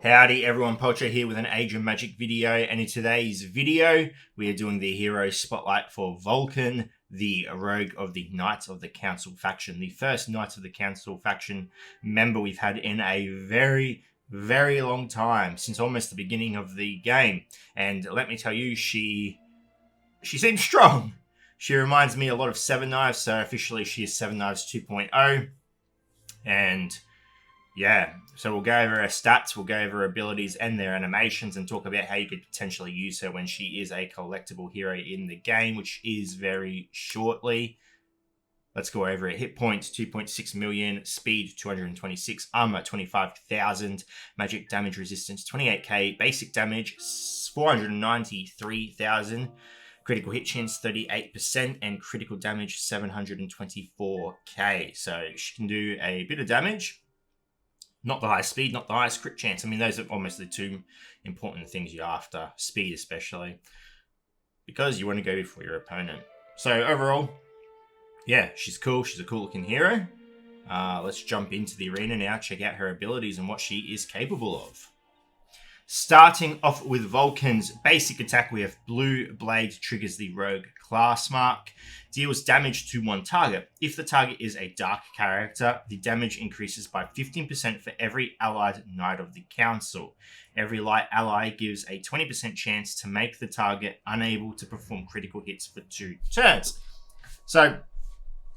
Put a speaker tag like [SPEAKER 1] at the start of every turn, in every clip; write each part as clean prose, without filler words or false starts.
[SPEAKER 1] Howdy everyone, Poacher here with an Age of Magic video, and in today's video we are doing the hero spotlight for Vulcan, the rogue of the Knights of the Council faction, the first Knights of the Council faction member we've had in a very long time, since almost the beginning of the game. And let me tell you, she seems strong. She reminds me a lot of Seven Knives, so officially she is Seven Knives 2.0. And yeah, so we'll go over her stats, we'll go over her abilities and their animations, and talk about how you could potentially use her when she is a collectible hero in the game, which is very shortly. Let's go over it. Hit points, 2.6 million, speed, 226, armor, 25,000, magic damage resistance, 28k, basic damage, 493,000, critical hit chance, 38%, and critical damage, 724k. So she can do a bit of damage. Not the highest speed, not the highest crit chance. I mean, those are almost the two important things you're after. Speed especially. Because you want to go before your opponent. So overall, yeah, she's cool. She's a cool looking hero. Let's jump into the arena now. Check out her abilities and what she is capable of. Starting off with Vulcan's basic attack, we have Blue Blade, triggers the Rogue class mark, deals damage to one target. If the target is a dark character, the damage increases by 15% for every allied Knight of the Council. Every light ally gives a 20% chance to make the target unable to perform critical hits for 2 turns. So,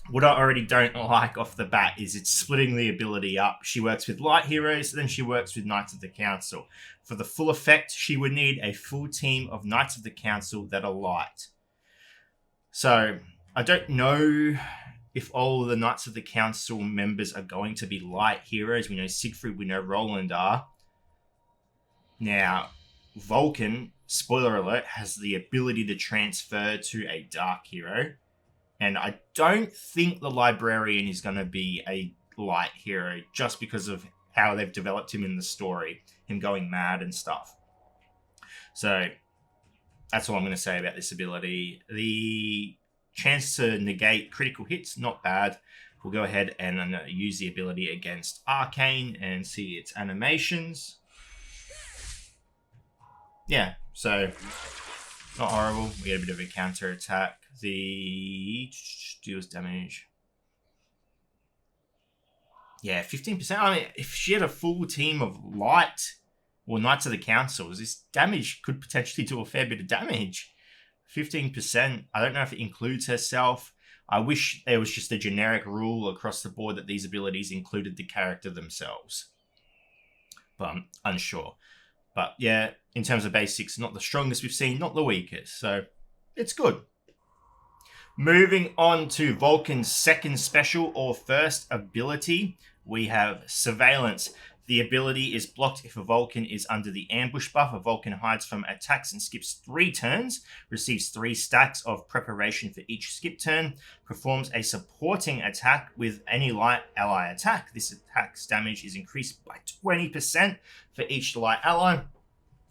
[SPEAKER 1] what I already don't like off the bat is it's splitting the ability up. She works with light heroes, then she works with Knights of the Council. For the full effect, she would need a full team of Knights of the Council that are light. So, I don't know if all the Knights of the Council members are going to be light heroes. We know Siegfried, we know Roland are. Now, Vulcan, spoiler alert, has the ability to transfer to a dark hero. And I don't think the Librarian is going to be a light hero just because of how they've developed him in the story. Him going mad and stuff. So, that's all I'm going to say about this ability. The chance to negate critical hits, not bad. We'll go ahead and use the ability against Arcane and see its animations. Yeah, so not horrible. We get a bit of a counter attack. The deals damage. Yeah, 15%. I mean, if she had a full team of light or Knights of the Councils, this damage could potentially do a fair bit of damage. 15%. I don't know if it includes herself. I wish there was just a generic rule across the board that these abilities included the character themselves. But I'm unsure. But yeah, in terms of basics, not the strongest we've seen, not the weakest. So it's good. Moving on to Vulcan's second special or first ability, we have Surveillance. The ability is blocked if a Vulcan is under the ambush buff. A Vulcan hides from attacks and skips 3 turns, receives 3 stacks of preparation for each skip turn, performs a supporting attack with any light ally attack. This attack's damage is increased by 20% for each light ally.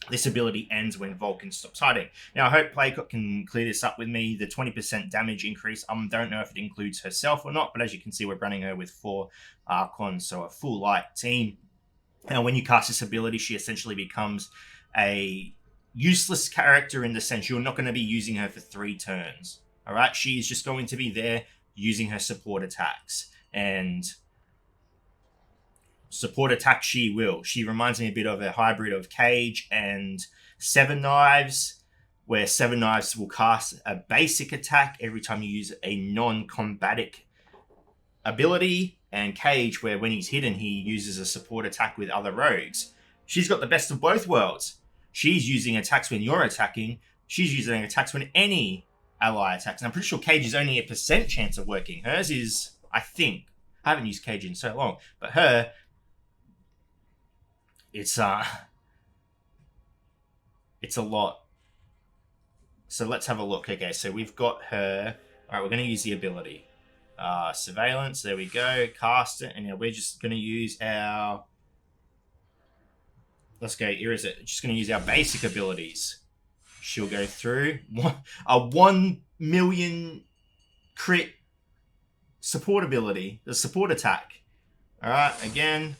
[SPEAKER 1] This ability ends when Vulcan stops hiding. Now, I hope Playcock can clear this up with me. The 20% damage increase, don't know if it includes herself or not, but as you can see, we're running her with 4 Archons, so a full light team. Now, when you cast this ability, she essentially becomes a useless character in the sense you're not going to be using her for 3 turns. All right? She is just going to be there using her support attacks. And support attack she will. She reminds me a bit of a hybrid of Cage and Seven Knives, where Seven Knives will cast a basic attack every time you use a non-combatic ability, and Cage, where when he's hidden, he uses a support attack with other rogues. She's got the best of both worlds. She's using attacks when you're attacking. She's using attacks when any ally attacks. And I'm pretty sure Cage is only a % chance of working. Hers is, I think, I haven't used Cage in so long, but her, it's a lot. So let's have a look. Okay, so we've got her. All right, we're going to use the ability. Surveillance, there we go. Cast it, and now we're just going to use our... Let's go, here is it. Just going to use our basic abilities. She'll go through. A 1 million crit support ability. The support attack. Alright, again.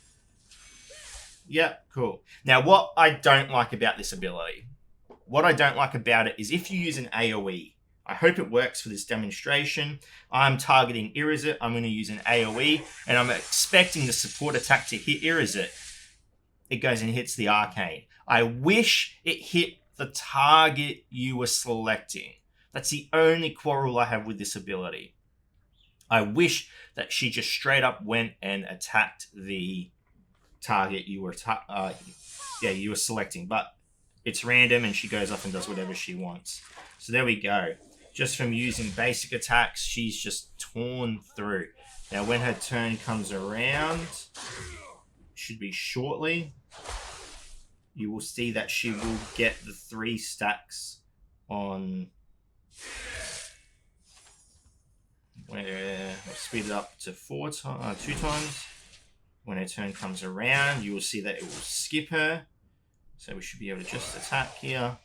[SPEAKER 1] Yeah, cool. Now, what I don't like about this ability, what I don't like about it is if you use an AoE, I hope it works for this demonstration. I'm targeting Irizit. I'm going to use an AoE, and I'm expecting the support attack to hit Irizit. It goes and hits the arcane. I wish it hit the target you were selecting. That's the only quarrel I have with this ability. I wish that she just straight up went and attacked the target you were you were selecting, but it's random and she goes off and does whatever she wants. So there we go. Just from using basic attacks, she's just torn through. Now when her turn comes around, should be shortly, you will see that she will get the 3 stacks on. We'll speed it up to 2 times. When her turn comes around, you will see that it will skip her. So we should be able to just attack here.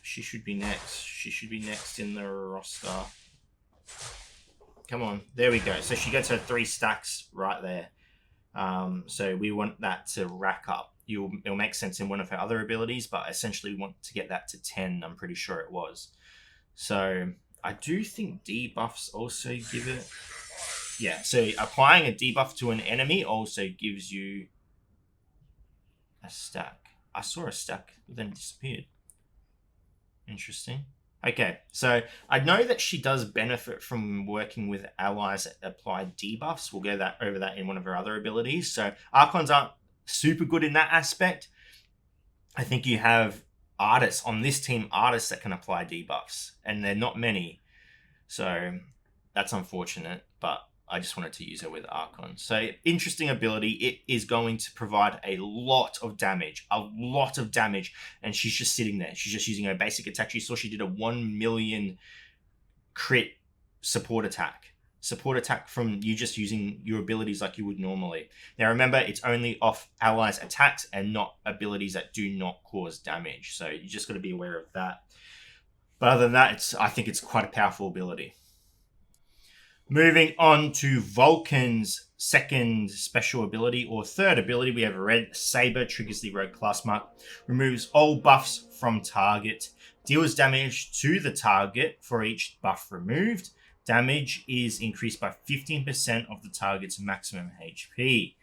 [SPEAKER 1] She should be next. She should be next in the roster. Come on. There we go. So she gets her 3 stacks right there. So we want that to rack up. It'll make sense in one of her other abilities, but essentially we want to get that to 10. I'm pretty sure it was. So I do think debuffs also give it. Yeah, so applying a debuff to an enemy also gives you a stack. I saw a stack, but then it disappeared. Interesting. Okay, so I know that she does benefit from working with allies that apply debuffs. We'll go over that in one of her other abilities. So Archons aren't super good in that aspect. I think you have artists on this team, artists that can apply debuffs, and they're not many. So that's unfortunate, but I just wanted to use her with Archon. So interesting ability. It is going to provide a lot of damage, and she's just sitting there. She's just using her basic attack. You saw she did a 1 million crit support attack. Support attack from you just using your abilities like you would normally. Now remember, it's only off allies' attacks and not abilities that do not cause damage. So you just got to be aware of that. But other than that, I think it's quite a powerful ability. Moving on to Vulcan's second special ability, or third ability, we have Red Saber, triggers the rogue class mark, removes all buffs from target, deals damage to the target for each buff removed. Damage is increased by 15% of the target's maximum HP.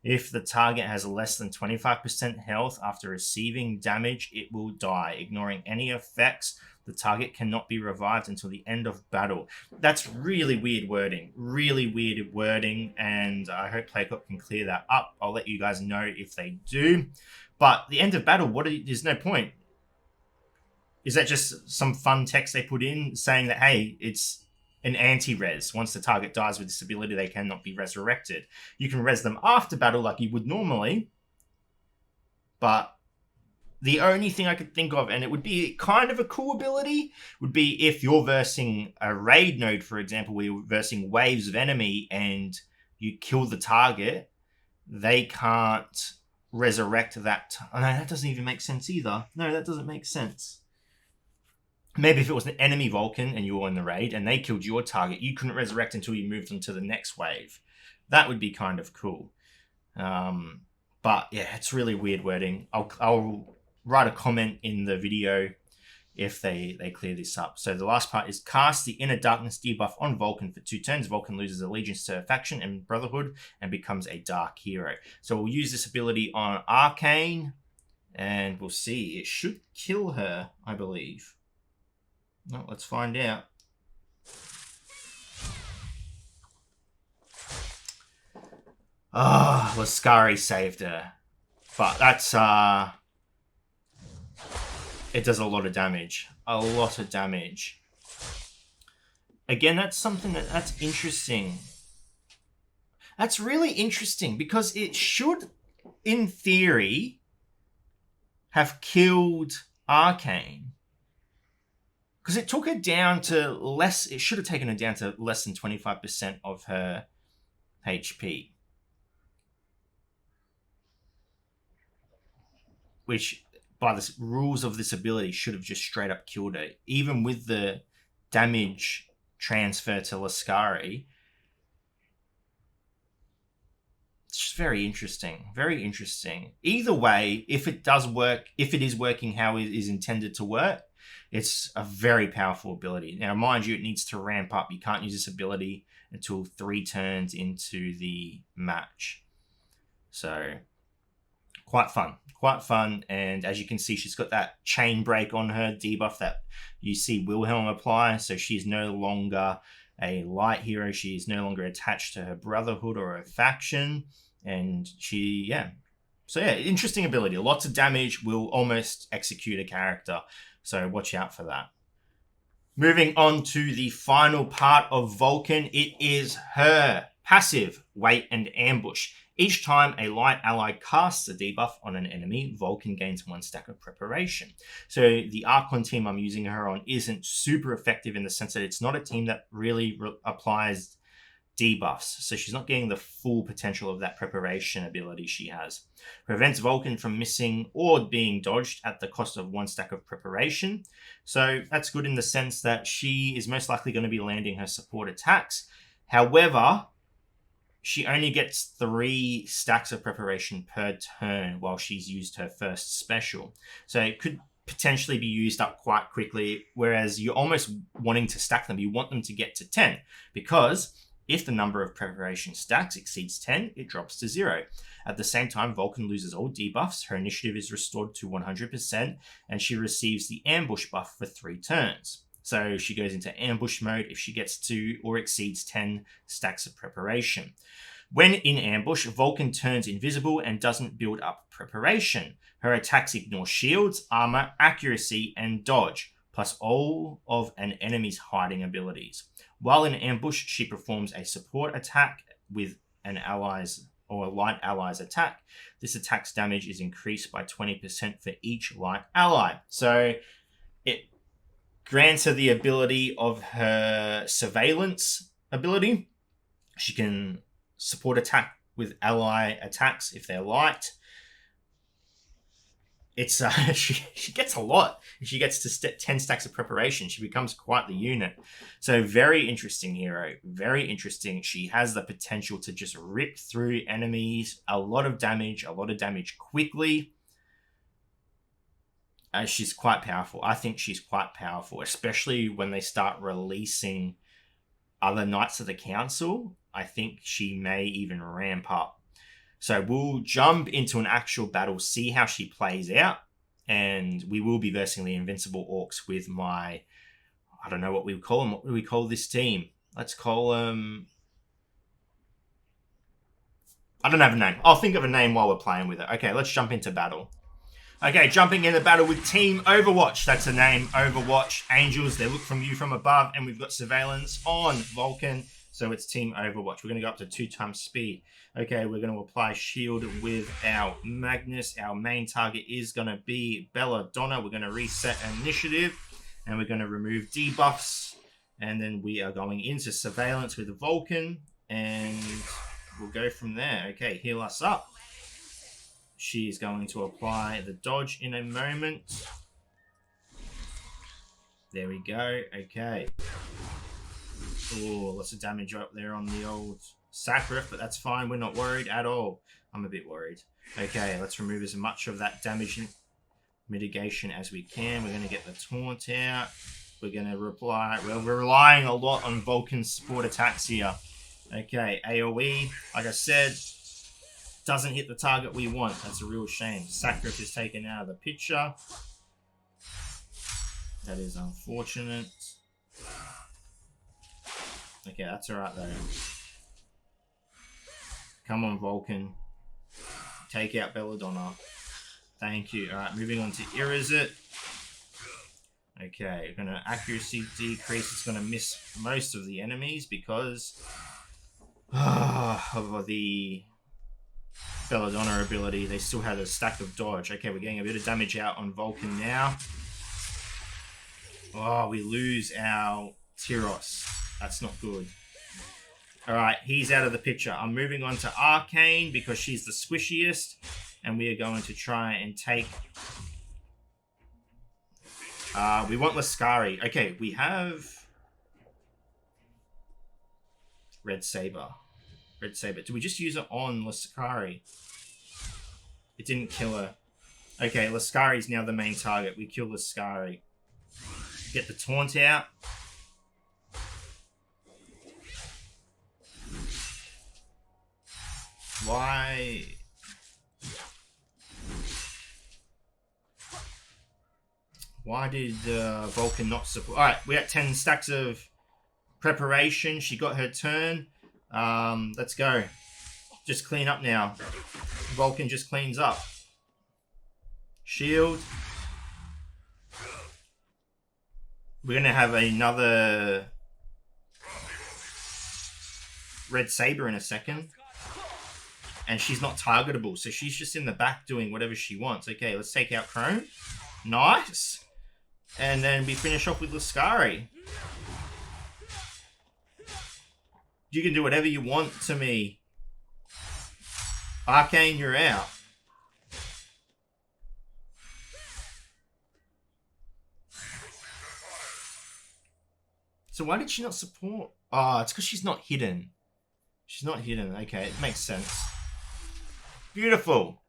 [SPEAKER 1] If the target has less than 25% health after receiving damage, it will die, ignoring any effects. The target cannot be revived until the end of battle. That's really weird wording. And I hope Playcop can clear that up. I'll let you guys know if they do. But the end of battle, there's no point. Is that just some fun text they put in saying that, hey, it's an anti-res. Once the target dies with this ability, they cannot be resurrected. You can res them after battle like you would normally, but the only thing I could think of, and it would be kind of a cool ability, would be if you're versing a raid node, for example, where you're versing waves of enemy and you kill the target, they can't resurrect that. Oh, no, that doesn't even make sense either. No, that doesn't make sense. Maybe if it was an enemy Vulcan and you were in the raid and they killed your target, you couldn't resurrect until you moved them to the next wave. That would be kind of cool. But yeah, it's really weird wording. I'll write a comment in the video if they clear this up. So the last part is cast the Inner Darkness debuff on Vulcan for 2 turns. Vulcan loses allegiance to faction and Brotherhood and becomes a dark hero. So we'll use this ability on Arcane and we'll see. It should kill her, I believe. No, let's find out. Lascari saved her. But that's it does a lot of damage. Again, that's something that's interesting. That's really interesting because it should, in theory, have killed Arcane. Because it took her down to less, it should have taken her down to less than 25% of her HP. Which, by the rules of this ability, should have just straight up killed her. Even with the damage transfer to Lascari, It's just very interesting. Very interesting. Either way, if it does work, if it is working how it is intended to work, it's a very powerful ability. Now, mind you, it needs to ramp up. You can't use this ability until 3 turns into the match. So, quite fun. And as you can see, she's got that chain break on her debuff that you see Wilhelm apply. So she's no longer a light hero. She is no longer attached to her brotherhood or her faction. And interesting ability. Lots of damage, will almost execute a character. So watch out for that. Moving on to the final part of Vulcan, it is her passive, Wait and Ambush. Each time a light ally casts a debuff on an enemy, Vulcan gains 1 stack of preparation. So the Archon team I'm using her on isn't super effective in the sense that it's not a team that really applies debuffs. So she's not getting the full potential of that preparation ability she has. Prevents Vulcan from missing or being dodged at the cost of 1 stack of preparation. So that's good in the sense that she is most likely going to be landing her support attacks. However, she only gets 3 stacks of preparation per turn while she's used her first special. So it could potentially be used up quite quickly, whereas you're almost wanting to stack them. You want them to get to 10, because if the number of preparation stacks exceeds 10, it drops to 0. At the same time, Vulcan loses all debuffs, her initiative is restored to 100%, and she receives the ambush buff for 3 turns. So she goes into ambush mode if she gets to or exceeds 10 stacks of preparation. When in ambush, Vulcan turns invisible and doesn't build up preparation. Her attacks ignore shields, armor, accuracy, and dodge, plus all of an enemy's hiding abilities. While in ambush, she performs a support attack with an ally's or a light ally's attack. This attack's damage is increased by 20% for each light ally. So it grants her the ability of her surveillance ability. She can support attack with ally attacks if they're light. It's she gets a lot. If she gets to 10 stacks of preparation, she becomes quite the unit. So very interesting hero. Very interesting. She has the potential to just rip through enemies. A lot of damage quickly. She's quite powerful. I think she's quite powerful, especially when they start releasing other Knights of the Council. I think she may even ramp up. So we'll jump into an actual battle, see how she plays out, and we will be versing the Invincible Orcs with my, I don't know what we would call them. What do we call this team? Let's call them... I don't have a name. I'll think of a name while we're playing with it. Okay, let's jump into battle. Okay, jumping into battle with Team Overwatch. That's the name, Overwatch. Angels, they look from you from above, and we've got surveillance on Vulcan. So it's Team Overwatch. We're going to go up to 2 times speed. Okay, we're going to apply shield with our Magnus. Our main target is going to be Belladonna. We're going to reset initiative, and we're going to remove debuffs. And then we are going into surveillance with Vulcan, and we'll go from there. Okay, heal us up. She is going to apply the dodge in a moment. There we go. Okay. Oh, lots of damage up there on the old Sacrif, but that's fine. We're not worried at all. I'm a bit worried. Okay, let's remove as much of that damage mitigation as we can. We're going to get the taunt out. We're going to reply. Well, we're relying a lot on Vulcan's support attacks here. Okay, AoE, like I said, doesn't hit the target we want. That's a real shame. Sacrif is taken out of the picture. That is unfortunate. Okay, that's alright though. Come on, Vulcan. Take out Belladonna. Thank you. Alright, moving on to Irizit. Okay, we're going to accuracy decrease. It's going to miss most of the enemies because of the Belladonna ability. They still had a stack of dodge. Okay, we're getting a bit of damage out on Vulcan now. Oh, we lose our Tyros. That's not good. Alright, he's out of the picture. I'm moving on to Arcane because she's the squishiest. And we are going to try and take... we want Lascari. Okay, we have... Red Saber. Red Saber. Do we just use it on Lascari? It didn't kill her. Okay, Lascari's now the main target. We kill Lascari. Get the taunt out. Why? Why did Vulcan not support? Alright, we got 10 stacks of preparation. She got her turn. Let's go. Just clean up now. Vulcan just cleans up. Shield. We're going to have another Red Saber in a second. And she's not targetable, so she's just in the back doing whatever she wants. Okay, let's take out Chrome. Nice. And then we finish off with Lascari. You can do whatever you want to me. Arcane, you're out. So why did she not support? Oh, it's because she's not hidden. She's not hidden. Okay, it makes sense. Beautiful.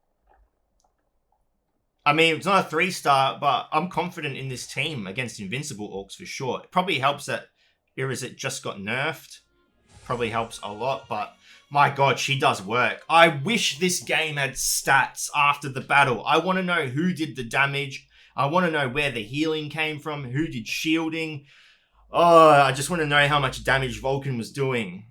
[SPEAKER 1] I mean, it's not a 3-star, but I'm confident in this team against Invincible Orcs for sure. It probably helps that Irizit just got nerfed. Probably helps a lot, but my god, she does work. I wish this game had stats after the battle. I want to know who did the damage. I want to know where the healing came from, who did shielding. Oh, I just want to know how much damage Vulcan was doing.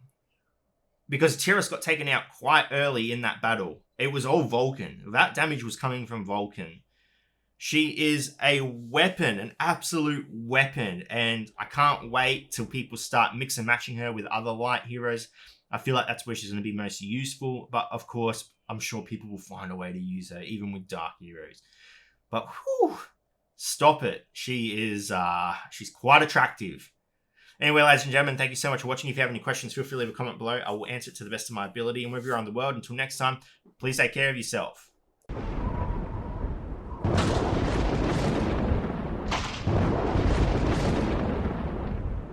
[SPEAKER 1] Because Tiras got taken out quite early in that battle. It was all Vulcan. That damage was coming from Vulcan. She is a weapon, an absolute weapon. And I can't wait till people start mix and matching her with other light heroes. I feel like that's where she's going to be most useful. But of course, I'm sure people will find a way to use her, even with dark heroes. But whew, stop it. She is, she's quite attractive. Anyway, ladies and gentlemen, thank you so much for watching. If you have any questions, feel free to leave a comment below. I will answer it to the best of my ability. And wherever you're on the world, until next time, please take care of yourself.